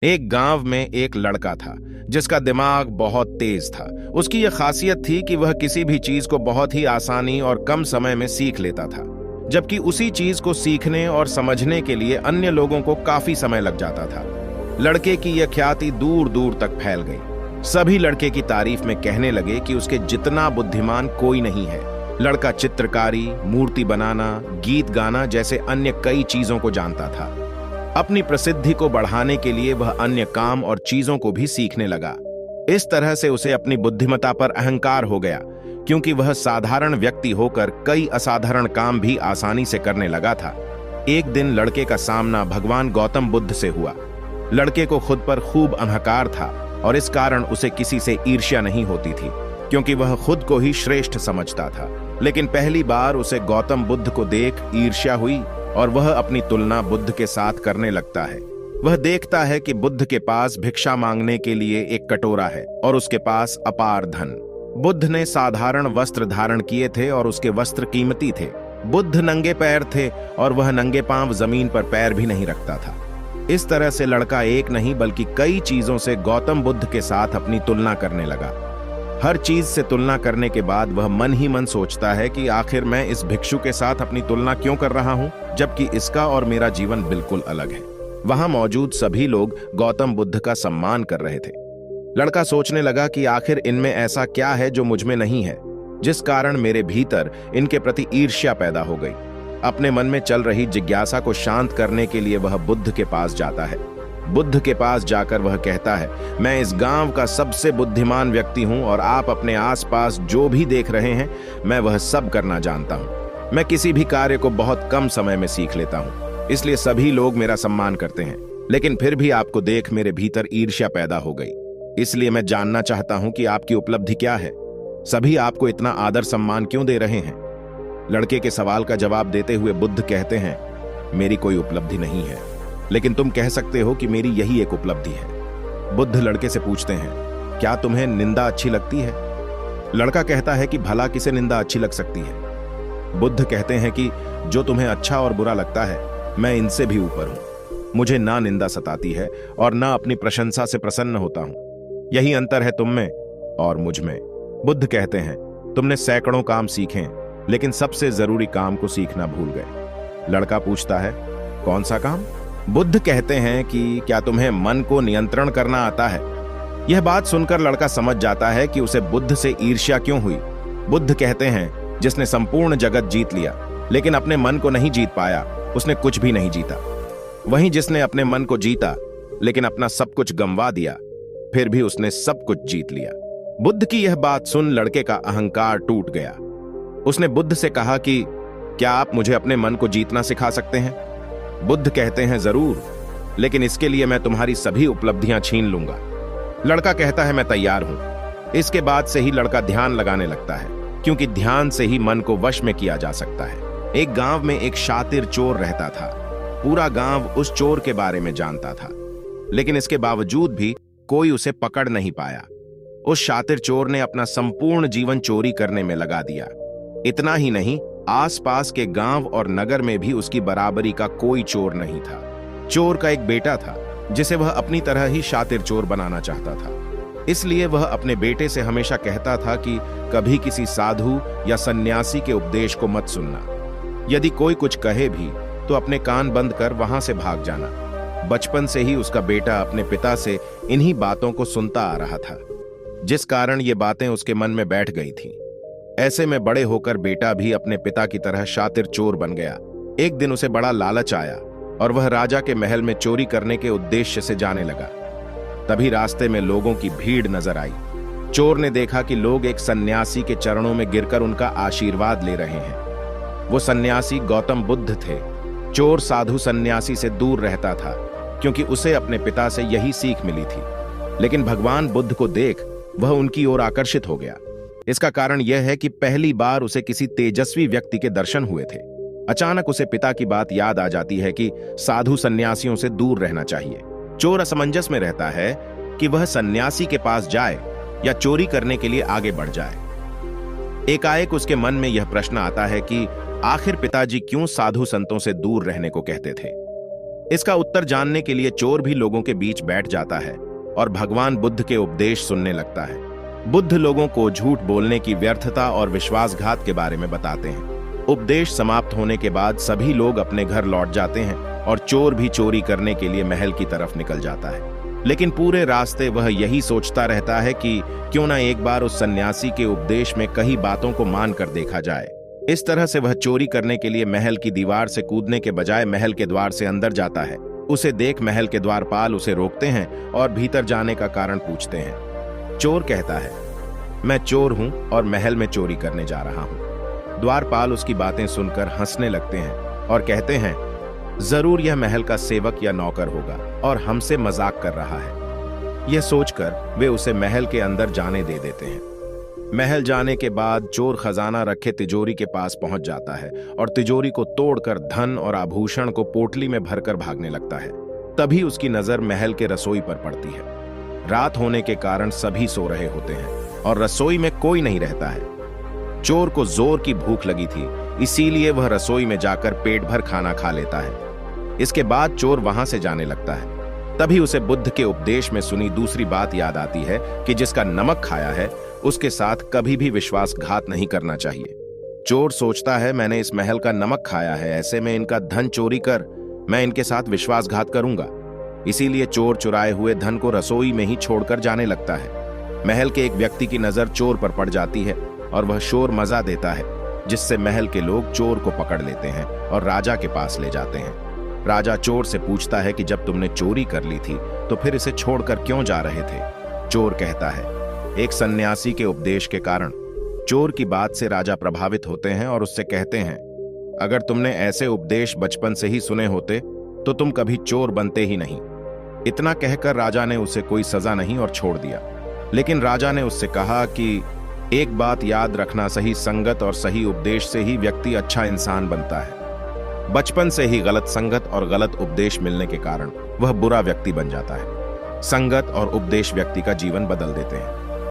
एक गांव में एक लड़का था जिसका दिमाग बहुत तेज था। उसकी यह खासियत थी कि वह किसी भी चीज को बहुत ही आसानी और कम समय में सीख लेता था, जबकि उसी चीज को सीखने और समझने के लिए अन्य लोगों को काफी समय लग जाता था। लड़के की यह ख्याति दूर दूर तक फैल गई। सभी लड़के की तारीफ में कहने लगे कि उसके जितना बुद्धिमान कोई नहीं है। लड़का चित्रकारी, मूर्ति बनाना, गीत गाना जैसे अन्य कई चीजों को जानता था। अपनी प्रसिद्धि को बढ़ाने के लिए वह अन्य काम और चीजों को भी सीखने लगा। इस तरह से उसे अपनी बुद्धिमत्ता पर अहंकार हो गया, क्योंकि वह साधारण व्यक्ति होकर कई असाधारण काम भी आसानी से करने लगा था। एक दिन लड़के का सामना भगवान गौतम बुद्ध से हुआ। लड़के को खुद पर खूब अहंकार था और इस कारण उसे किसी से ईर्ष्या नहीं होती थी, क्योंकि वह खुद को ही श्रेष्ठ समझता था। लेकिन पहली बार उसे गौतम बुद्ध को देख ईर्ष्या हुई और वह अपनी तुलना बुद्ध के साथ करने लगता है। वह देखता है कि बुद्ध के पास भिक्षा मांगने के लिए एक कटोरा है और उसके पास अपार धन। बुद्ध ने साधारण वस्त्र धारण किए थे और उसके वस्त्र कीमती थे। बुद्ध नंगे पैर थे और वह नंगे पांव जमीन पर पैर भी नहीं रखता था। इस तरह से लड़का एक नहीं बल्कि कई चीजों से गौतम बुद्ध के साथ अपनी तुलना करने लगा। हर चीज से तुलना करने के बाद वह मन ही मन सोचता है कि आखिर मैं इस भिक्षु के साथ अपनी तुलना क्यों कर रहा हूं, जबकि इसका और मेरा जीवन बिल्कुल अलग है। वहां मौजूद सभी लोग गौतम बुद्ध का सम्मान कर रहे थे। लड़का सोचने लगा कि आखिर इनमें ऐसा क्या है जो मुझ में नहीं है, जिस कारण मेरे भीतर इनके प्रति ईर्ष्या पैदा हो गई। अपने मन में चल रही जिज्ञासा को शांत करने के लिए वह बुद्ध के पास जाता है। बुद्ध के पास जाकर वह कहता है, मैं इस गांव का सबसे बुद्धिमान व्यक्ति हूं और आप अपने आसपास जो भी देख रहे हैं मैं वह सब करना जानता हूं। मैं किसी भी कार्य को बहुत कम समय में सीख लेता हूं, इसलिए सभी लोग मेरा सम्मान करते हैं। लेकिन फिर भी आपको देख मेरे भीतर ईर्ष्या पैदा हो गई। इसलिए मैं जानना चाहता हूं कि आपकी उपलब्धि क्या है। सभी आपको इतना आदर सम्मान क्यों दे रहे हैं? लड़के के सवाल का जवाब देते हुए बुद्ध कहते हैं, मेरी कोई उपलब्धि नहीं है, लेकिन तुम कह सकते हो कि मेरी यही एक उपलब्धि है। बुद्ध लड़के से पूछते हैं, क्या तुम्हें निंदा अच्छी लगती है? लड़का कहता है कि भला किसे निंदा अच्छी लग सकती है? बुद्ध कहते हैं कि जो तुम्हें अच्छा और बुरा लगता है, मैं इनसे भी ऊपर हूं। मुझे ना निंदा सताती है और ना अपनी प्रशंसा से प्रसन्न होता हूं। यही अंतर है तुम में और मुझ में। बुद्ध कहते हैं, तुमने सैकड़ों काम सीखे, लेकिन सबसे जरूरी काम को सीखना भूल गए। लड़का पूछता है, कौन सा काम? बुद्ध कहते हैं कि क्या तुम्हें मन को नियंत्रण करना आता है? यह बात सुनकर लड़का समझ जाता है कि उसे बुद्ध से ईर्ष्या क्यों हुई। बुद्ध कहते हैं, जिसने संपूर्ण जगत जीत लिया लेकिन अपने मन को नहीं जीत पाया, उसने कुछ भी नहीं जीता। वहीं जिसने अपने मन को जीता लेकिन अपना सब कुछ गंवा दिया, फिर भी उसने सब कुछ जीत लिया। बुद्ध की यह बात सुन लड़के का अहंकार टूट गया। उसने बुद्ध से कहा कि क्या आप मुझे अपने मन को जीतना सिखा सकते हैं? बुद्ध कहते हैं, जरूर, लेकिन इसके लिए मैं तुम्हारी सभी उपलब्धियां छीन लूंगा। लड़का कहता है, मैं तैयार हूं। इसके बाद से ही लड़का ध्यान लगाने लगता है, क्योंकि ध्यान से ही मन को वश में किया जा सकता है। एक गांव में एक शातिर चोर रहता था। पूरा गांव उस चोर के बारे में जानता था, लेकिन इसके बावजूद भी कोई उसे पकड़ नहीं पाया। उस शातिर चोर ने अपना संपूर्ण जीवन चोरी करने में लगा दिया। इतना ही नहीं, आसपास के गांव और नगर में भी उसकी बराबरी का कोई चोर नहीं था। चोर का एक बेटा था, जिसे वह अपनी तरह ही शातिर चोर बनाना चाहता था। इसलिए वह अपने बेटे से हमेशा कहता था कि कभी किसी साधु या सन्यासी के उपदेश को मत सुनना। यदि कोई कुछ कहे भी तो अपने कान बंद कर वहां से भाग जाना। बचपन से ही उसका बेटा अपने पिता से इन्हीं बातों को सुनता आ रहा था, जिस कारण ये बातें उसके मन में बैठ गई थीं। ऐसे में बड़े होकर बेटा भी अपने पिता की तरह शातिर चोर बन गया। एक दिन उसे बड़ा लालच आया और वह राजा के महल में चोरी करने के उद्देश्य से जाने लगा। तभी रास्ते में लोगों की भीड़ नजर आई। चोर ने देखा कि लोग एक सन्यासी के चरणों में गिरकर उनका आशीर्वाद ले रहे हैं। वो सन्यासी गौतम बुद्ध थे। चोर साधु सन्यासी से दूर रहता था, क्योंकि उसे अपने पिता से यही सीख मिली थी। लेकिन भगवान बुद्ध को देख वह उनकी ओर आकर्षित हो गया। इसका कारण यह है कि पहली बार उसे किसी तेजस्वी व्यक्ति के दर्शन हुए थे। अचानक उसे पिता की बात याद आ जाती है कि साधु सन्यासियों से दूर रहना चाहिए। चोर असमंजस में रहता है कि वह सन्यासी के पास जाए या चोरी करने के लिए आगे बढ़ जाए। एकाएक उसके मन में यह प्रश्न आता है कि आखिर पिताजी क्यों साधु संतों से दूर रहने को कहते थे। इसका उत्तर जानने के लिए चोर भी लोगों के बीच बैठ जाता है और भगवान बुद्ध के उपदेश सुनने लगता है। बुद्ध लोगों को झूठ बोलने की व्यर्थता और विश्वासघात के बारे में बताते हैं। उपदेश समाप्त होने के बाद सभी लोग अपने घर लौट जाते हैं और चोर भी चोरी करने के लिए महल की तरफ निकल जाता है। लेकिन पूरे रास्ते वह यही सोचता रहता है कि क्यों ना एक बार उस सन्यासी के उपदेश में कई बातों को मान कर देखा जाए। इस तरह से वह चोरी करने के लिए महल की दीवार से कूदने के बजाय महल के द्वार से अंदर जाता है। उसे देख महल के द्वारपाल उसे रोकते हैं और भीतर जाने का कारण पूछते हैं। चोर कहता है, मैं चोर हूं और महल में चोरी करने जा रहा हूं। द्वारपाल उसकी बातें सुनकर हंसने लगते हैं और कहते हैं, जरूर यह महल का सेवक या नौकर होगा और हमसे मजाक कर रहा है। यह सोचकर वे उसे महल के अंदर जाने दे देते हैं। महल जाने के बाद चोर खजाना रखे तिजोरी के पास पहुंच जाता है और तिजोरी को तोड़कर धन और आभूषण को पोटली में भरकर भागने लगता है। तभी उसकी नजर महल के रसोई पर पड़ती है। रात होने के कारण सभी सो रहे होते हैं और रसोई में कोई नहीं रहता है। चोर को जोर की भूख लगी थी, इसीलिए वह रसोई में जाकर पेट भर खाना खा लेता है। इसके बाद चोर वहां से जाने लगता है। तभी उसे बुद्ध के उपदेश में सुनी दूसरी बात याद आती है कि जिसका नमक खाया है उसके साथ कभी भी विश्वासघात नहीं करना चाहिए। चोर सोचता है, मैंने इस महल का नमक खाया है, ऐसे में इनका धन चोरी कर मैं इनके साथ विश्वासघात करूंगा। इसीलिए चोर चुराए हुए धन को रसोई में ही छोड़कर जाने लगता है। महल के एक व्यक्ति की नजर चोर पर पड़ जाती है और वह शोर मजा देता है, जिससे महल के लोग चोर को पकड़ लेते हैं और राजा के पास ले जाते हैं। राजा चोर से पूछता है कि जब तुमने चोरी कर ली थी तो फिर इसे छोड़कर क्यों जा रहे थे। चोर कहता है, एक सन्यासी के उपदेश के कारण। चोर की बात से राजा प्रभावित होते हैं और उससे कहते हैं, अगर तुमने ऐसे उपदेश बचपन से ही सुने होते तो तुम कभी चोर बनते ही नहीं। इतना कहकर राजा ने उसे कोई सजा नहीं और छोड़ दिया। लेकिन राजा ने उससे कहा कि एक बात याद रखना, सही संगत और सही उपदेश से ही व्यक्ति अच्छा इंसान बनता है। बचपन से ही गलत संगत और गलत उपदेश मिलने के कारण वह बुरा व्यक्ति बन जाता है। संगत और उपदेश व्यक्ति का जीवन बदल देते हैं।